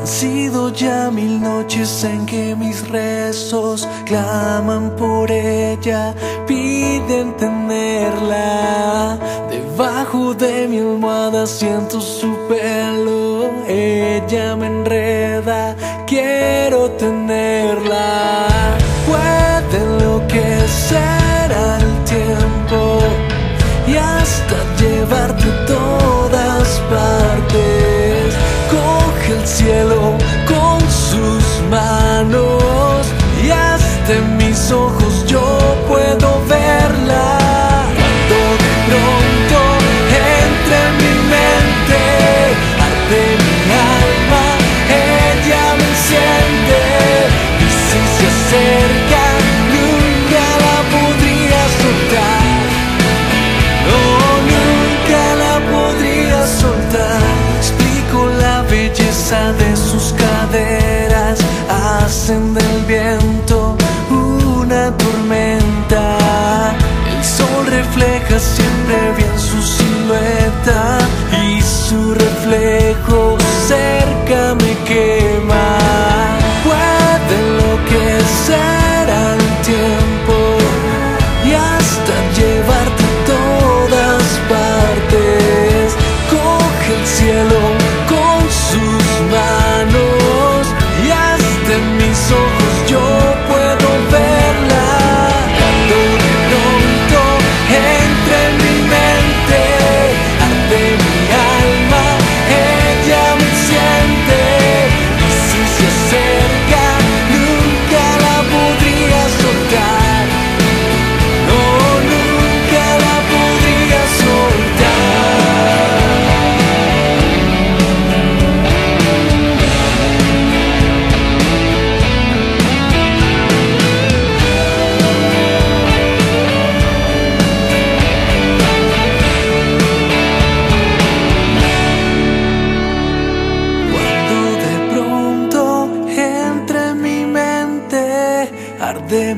Han sido ya 1000 noches en que mis rezos claman por ella, piden tenerla. Debajo de mi almohada siento su pelo, ella me enreda, quiero tenerla. Puede enloquecer al tiempo y hasta llevarte a todas partes. Coge el cielo con sus manos y hasta en mis ojos yo puedo verla. Cuando de pronto entra en mi mente, arde mi alma, ella me enciende. Y si se acerca, nunca la podría soltar. No, nunca la podría soltar. Explico la belleza de sus caderas, hacen del viento una tormenta. El sol refleja siempre bien su silueta y su reflejo cerca me quema. Puede enloquecer al tiempo y hasta llevarte a todas partes. Coge el cielo con sus manos y hasta en mis ojos yo puedo verla. Cuando de pronto entra en mi mente, arde mi alma, ella me enciende. Y si se acerca, nunca la podría soltar. No, nunca la podría soltar. Cuando de pronto entra en mi mente, arde